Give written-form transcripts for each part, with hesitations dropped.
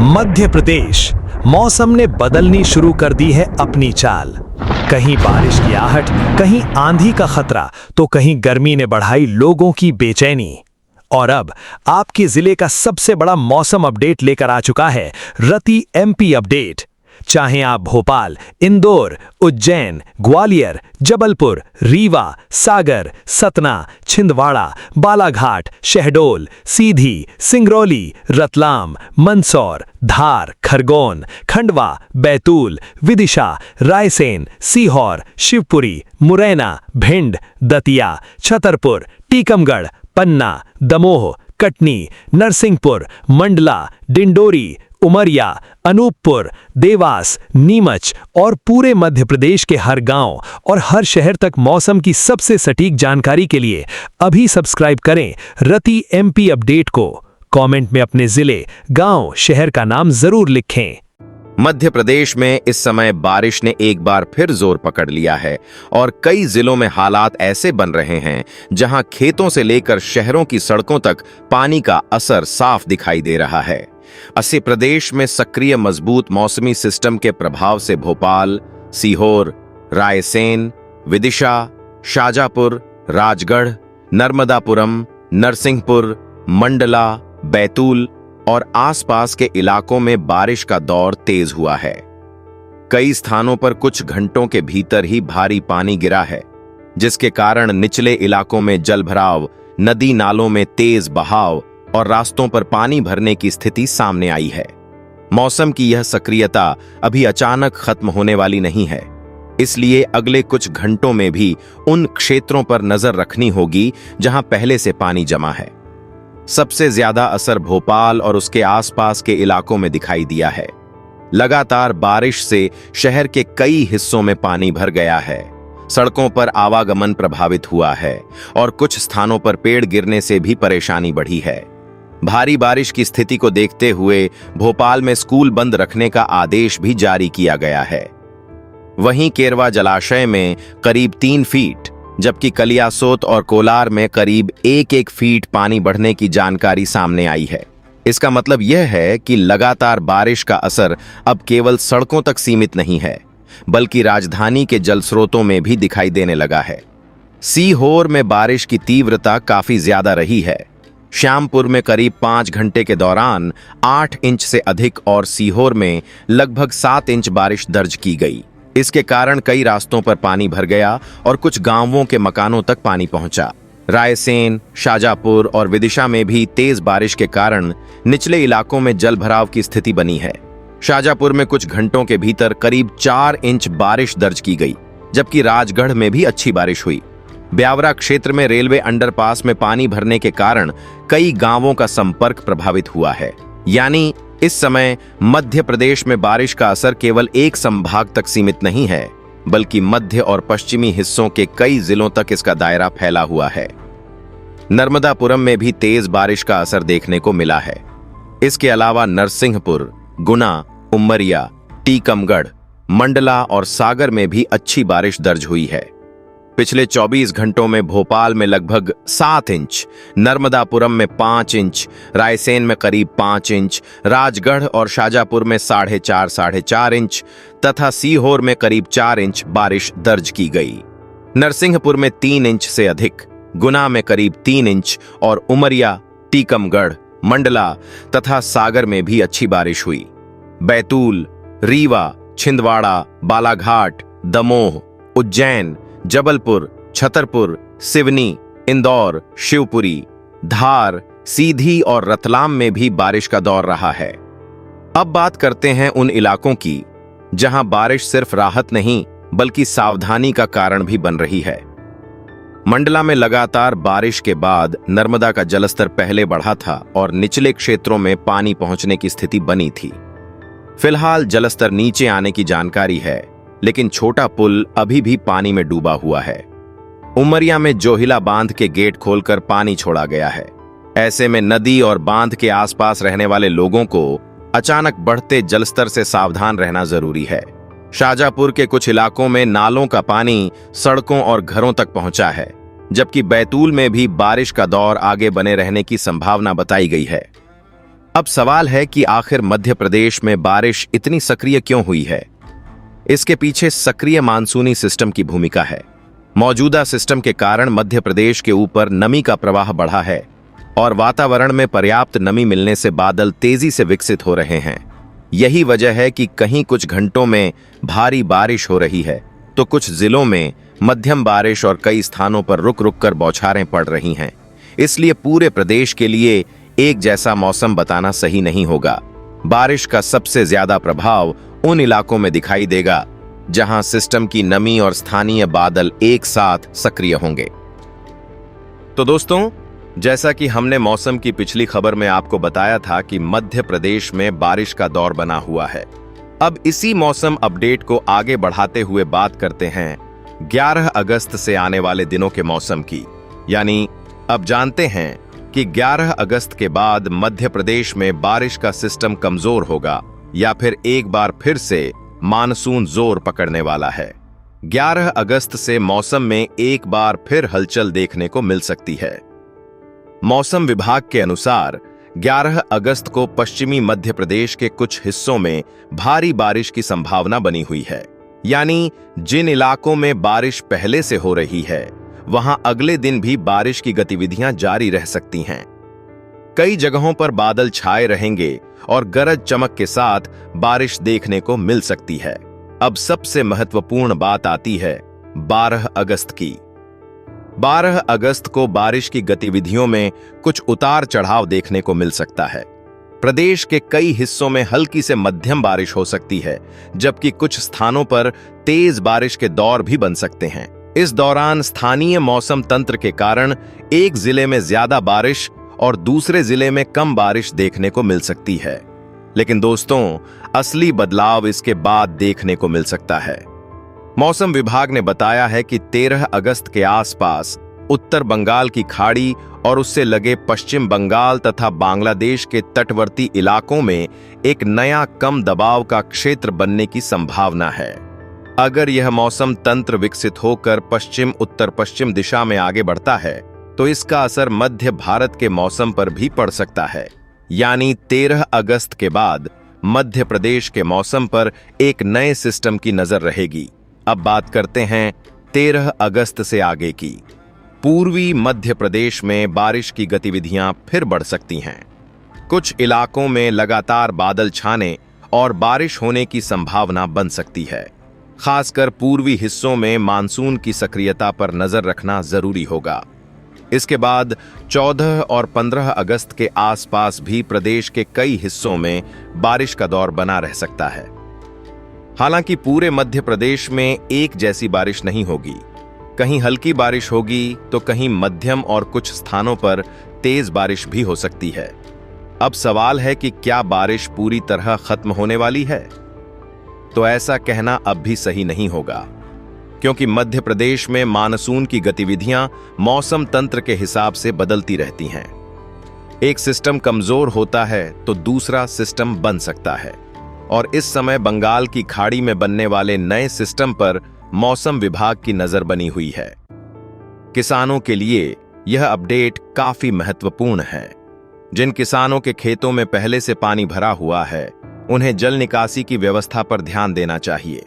मध्य प्रदेश मौसम ने बदलनी शुरू कर दी है अपनी चाल। कहीं बारिश की आहट, कहीं आंधी का खतरा, तो कहीं गर्मी ने बढ़ाई लोगों की बेचैनी। और अब आपके जिले का सबसे बड़ा मौसम अपडेट लेकर आ चुका है रति एमपी अपडेट। चाहे आप भोपाल, इंदौर, उज्जैन, ग्वालियर, जबलपुर, रीवा, सागर, सतना, छिंदवाड़ा, बालाघाट, शहडोल, सीधी, सिंगरौली, रतलाम, मंदसौर, धार, खरगोन, खंडवा, बैतूल, विदिशा, रायसेन, सीहोर, शिवपुरी, मुरैना, भिंड, दतिया, छतरपुर, टीकमगढ़, पन्ना, दमोह, कटनी, नरसिंहपुर, मंडला, डिंडोरी, उमरिया, अनूपपुर, देवास, नीमच और पूरे मध्य प्रदेश के हर गांव और हर शहर तक मौसम की सबसे सटीक जानकारी के लिए अभी सब्सक्राइब करें रति एमपी अपडेट को। कमेंट में अपने जिले, गांव, शहर का नाम जरूर लिखें। मध्य प्रदेश में इस समय बारिश ने एक बार फिर जोर पकड़ लिया है और कई जिलों में हालात ऐसे बन रहे हैं जहां खेतों से लेकर शहरों की सड़कों तक पानी का असर साफ दिखाई दे रहा है। मध्य प्रदेश में सक्रिय मजबूत मौसमी सिस्टम के प्रभाव से भोपाल, सीहोर, रायसेन, विदिशा, शाजापुर, राजगढ़, नर्मदापुरम, नरसिंहपुर, मंडला, बैतूल और आसपास के इलाकों में बारिश का दौर तेज हुआ है। कई स्थानों पर कुछ घंटों के भीतर ही भारी पानी गिरा है, जिसके कारण निचले इलाकों में जलभराव, नदी नालों में तेज बहाव और रास्तों पर पानी भरने की स्थिति सामने आई है। मौसम की यह सक्रियता अभी अचानक खत्म होने वाली नहीं है, इसलिए अगले कुछ घंटों में भी उन क्षेत्रों पर नजर रखनी होगी जहां पहले से पानी जमा है। सबसे ज्यादा असर भोपाल और उसके आसपास के इलाकों में दिखाई दिया है। लगातार बारिश से शहर के कई हिस्सों में पानी भर गया है, सड़कों पर आवागमन प्रभावित हुआ है और कुछ स्थानों पर पेड़ गिरने से भी परेशानी बढ़ी है। भारी बारिश की स्थिति को देखते हुए भोपाल में स्कूल बंद रखने का आदेश भी जारी किया गया है। वहीं केरवा जलाशय में करीब 3 फीट, जबकि कलियासोत और कोलार में करीब 1-1 फीट पानी बढ़ने की जानकारी सामने आई है। इसका मतलब यह है कि लगातार बारिश का असर अब केवल सड़कों तक सीमित नहीं है, बल्कि राजधानी के जलस्रोतों में भी दिखाई देने लगा है। सीहोर में बारिश की तीव्रता काफी ज्यादा रही है। श्यामपुर में करीब 5 घंटे के दौरान 8 इंच से अधिक और सीहोर में लगभग 7 इंच बारिश दर्ज की गई। इसके कारण कई रास्तों पर पानी भर गया और कुछ गांवों के मकानों तक पानी पहुंचा। रायसेन, शाजापुर और विदिशा में भी तेज बारिश के कारण निचले इलाकों में जलभराव की स्थिति बनी है। शाजापुर में कुछ घंटों के भीतर करीब 4 इंच बारिश दर्ज की गई, जबकि राजगढ़ में भी अच्छी बारिश हुई। ब्यावरा क्षेत्र में रेलवे अंडरपास में पानी भरने के कारण कई गांवों का संपर्क प्रभावित हुआ है। यानी इस समय मध्य प्रदेश में बारिश का असर केवल एक संभाग तक सीमित नहीं है, बल्कि मध्य और पश्चिमी हिस्सों के कई जिलों तक इसका दायरा फैला हुआ है। नर्मदापुरम में भी तेज बारिश का असर देखने को मिला है। इसके अलावा नरसिंहपुर, गुना, उमरिया, टीकमगढ़, मंडला और सागर में भी अच्छी बारिश दर्ज हुई है। पिछले 24 घंटों में भोपाल में लगभग 7 इंच, नर्मदापुरम में 5 इंच, रायसेन में करीब 5 इंच, राजगढ़ और शाजापुर में 4.5 इंच तथा सीहोर में करीब 4 इंच बारिश दर्ज की गई। नरसिंहपुर में 3 इंच से अधिक, गुना में करीब 3 इंच और उमरिया, टीकमगढ़, मंडला तथा सागर में भी अच्छी बारिश हुई। बैतूल, रीवा, छिंदवाड़ा, बालाघाट, दमोह, उज्जैन, जबलपुर, छतरपुर, सिवनी, इंदौर, शिवपुरी, धार, सीधी और रतलाम में भी बारिश का दौर रहा है। अब बात करते हैं उन इलाकों की जहां बारिश सिर्फ राहत नहीं बल्कि सावधानी का कारण भी बन रही है। मंडला में लगातार बारिश के बाद नर्मदा का जलस्तर पहले बढ़ा था और निचले क्षेत्रों में पानी पहुंचने की स्थिति बनी थी। फिलहाल जलस्तर नीचे आने की जानकारी है, लेकिन छोटा पुल अभी भी पानी में डूबा हुआ है। उमरिया में जोहिला बांध के गेट खोलकर पानी छोड़ा गया है। ऐसे में नदी और बांध के आसपास रहने वाले लोगों को अचानक बढ़ते जलस्तर से सावधान रहना जरूरी है। शाजापुर के कुछ इलाकों में नालों का पानी सड़कों और घरों तक पहुंचा है, जबकि बैतूल में भी बारिश का दौर आगे बने रहने की संभावना बताई गई है। अब सवाल है कि आखिर मध्य प्रदेश में बारिश इतनी सक्रिय क्यों हुई है। इसके पीछे सक्रिय मानसूनी सिस्टम की भूमिका है। मौजूदा सिस्टम के कारण मध्य प्रदेश के ऊपर नमी का प्रवाह बढ़ा है और वातावरण में पर्याप्त नमी मिलने से बादल तेजी से विकसित हो रहे हैं। यही वजह है कि कहीं कुछ घंटों में भारी बारिश हो रही है तो कुछ जिलों में मध्यम बारिश और कई स्थानों पर रुक रुक कर बौछारें पड़ रही हैं। इसलिए पूरे प्रदेश के लिए एक जैसा मौसम बताना सही नहीं होगा। बारिश का सबसे ज्यादा प्रभाव उन इलाकों में दिखाई देगा जहां सिस्टम की नमी और स्थानीय बादल एक साथ सक्रिय होंगे। तो दोस्तों, जैसा कि हमने मौसम की पिछली खबर में आपको बताया था कि मध्य प्रदेश में बारिश का दौर बना हुआ है। अब इसी मौसम अपडेट को आगे बढ़ाते हुए बात करते हैं 11 अगस्त से आने वाले दिनों के मौसम की। यानी अब जानते हैं कि 11 अगस्त के बाद मध्य प्रदेश में बारिश का सिस्टम कमजोर होगा या फिर एक बार फिर से मानसून जोर पकड़ने वाला है। 11 अगस्त से मौसम में एक बार फिर हलचल देखने को मिल सकती है। मौसम विभाग के अनुसार 11 अगस्त को पश्चिमी मध्य प्रदेश के कुछ हिस्सों में भारी बारिश की संभावना बनी हुई है। यानी जिन इलाकों में बारिश पहले से हो रही है वहां अगले दिन भी बारिश की गतिविधियां जारी रह सकती हैं। कई जगहों पर बादल छाए रहेंगे और गरज चमक के साथ बारिश देखने को मिल सकती है। अब सबसे महत्वपूर्ण बात आती है 12 अगस्त की। 12 अगस्त को बारिश की गतिविधियों में कुछ उतार चढ़ाव देखने को मिल सकता है। प्रदेश के कई हिस्सों में हल्की से मध्यम बारिश हो सकती है, जबकि कुछ स्थानों पर तेज बारिश के दौर भी बन सकते हैं। इस दौरान स्थानीय मौसम तंत्र के कारण एक जिले में ज्यादा बारिश और दूसरे जिले में कम बारिश देखने को मिल सकती है। लेकिन दोस्तों, असली बदलाव इसके बाद देखने को मिल सकता है। मौसम विभाग ने बताया है कि 13 अगस्त के आसपास उत्तर बंगाल की खाड़ी और उससे लगे पश्चिम बंगाल तथा बांग्लादेश के तटवर्ती इलाकों में एक नया कम दबाव का क्षेत्र बनने की संभावना है। अगर यह मौसम तंत्र विकसित होकर पश्चिम उत्तर पश्चिम दिशा में आगे बढ़ता है तो इसका असर मध्य भारत के मौसम पर भी पड़ सकता है। यानी 13 अगस्त के बाद मध्य प्रदेश के मौसम पर एक नए सिस्टम की नजर रहेगी। अब बात करते हैं 13 अगस्त से आगे की। पूर्वी मध्य प्रदेश में बारिश की गतिविधियां फिर बढ़ सकती हैं। कुछ इलाकों में लगातार बादल छाने और बारिश होने की संभावना बन सकती है। खासकर पूर्वी हिस्सों में मानसून की सक्रियता पर नजर रखना जरूरी होगा। इसके बाद 14 और 15 अगस्त के आसपास भी प्रदेश के कई हिस्सों में बारिश का दौर बना रह सकता है। हालांकि पूरे मध्य प्रदेश में एक जैसी बारिश नहीं होगी। कहीं हल्की बारिश होगी तो कहीं मध्यम और कुछ स्थानों पर तेज बारिश भी हो सकती है। अब सवाल है कि क्या बारिश पूरी तरह खत्म होने वाली है? तो ऐसा कहना अब भी सही नहीं होगा, क्योंकि मध्य प्रदेश में मानसून की गतिविधियां मौसम तंत्र के हिसाब से बदलती रहती हैं। एक सिस्टम कमजोर होता है तो दूसरा सिस्टम बन सकता है, और इस समय बंगाल की खाड़ी में बनने वाले नए सिस्टम पर मौसम विभाग की नजर बनी हुई है। किसानों के लिए यह अपडेट काफी महत्वपूर्ण है। जिन किसानों के खेतों में पहले से पानी भरा हुआ है उन्हें जल निकासी की व्यवस्था पर ध्यान देना चाहिए।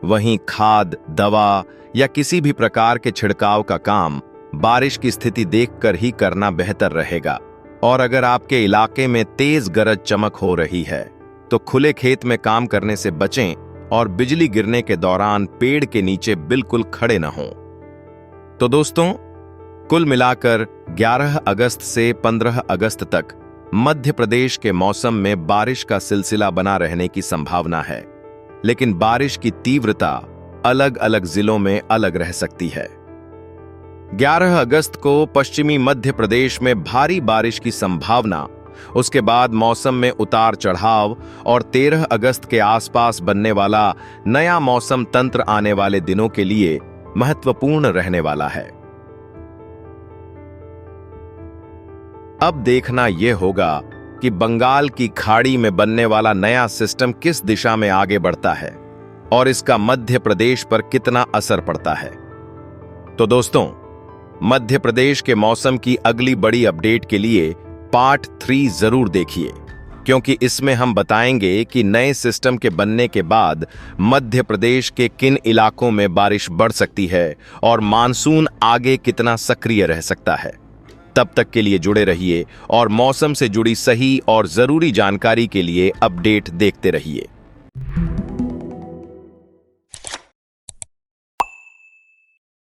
वहीं खाद, दवा या किसी भी प्रकार के छिड़काव का काम बारिश की स्थिति देखकर ही करना बेहतर रहेगा। और अगर आपके इलाके में तेज गरज चमक हो रही है तो खुले खेत में काम करने से बचें और बिजली गिरने के दौरान पेड़ के नीचे बिल्कुल खड़े न हों। तो दोस्तों, कुल मिलाकर 11 अगस्त से 15 अगस्त तक मध्य प्रदेश के मौसम में बारिश का सिलसिला बना रहने की संभावना है, लेकिन बारिश की तीव्रता अलग अलग जिलों में अलग रह सकती है। 11 अगस्त को पश्चिमी मध्य प्रदेश में भारी बारिश की संभावना, उसके बाद मौसम में उतार चढ़ाव और 13 अगस्त के आसपास बनने वाला नया मौसम तंत्र आने वाले दिनों के लिए महत्वपूर्ण रहने वाला है। अब देखना यह होगा कि बंगाल की खाड़ी में बनने वाला नया सिस्टम किस दिशा में आगे बढ़ता है और इसका मध्य प्रदेश पर कितना असर पड़ता है। तो दोस्तों, मध्य प्रदेश के मौसम की अगली बड़ी अपडेट के लिए पार्ट 3 जरूर देखिए। क्योंकि इसमें हम बताएंगे कि नए सिस्टम के बनने के बाद मध्य प्रदेश के किन इलाकों में बारिश बढ़ सकती है और मानसून आगे कितना सक्रिय रह सकता है। तब तक के लिए जुड़े रहिए और मौसम से जुड़ी सही और जरूरी जानकारी के लिए अपडेट देखते रहिए।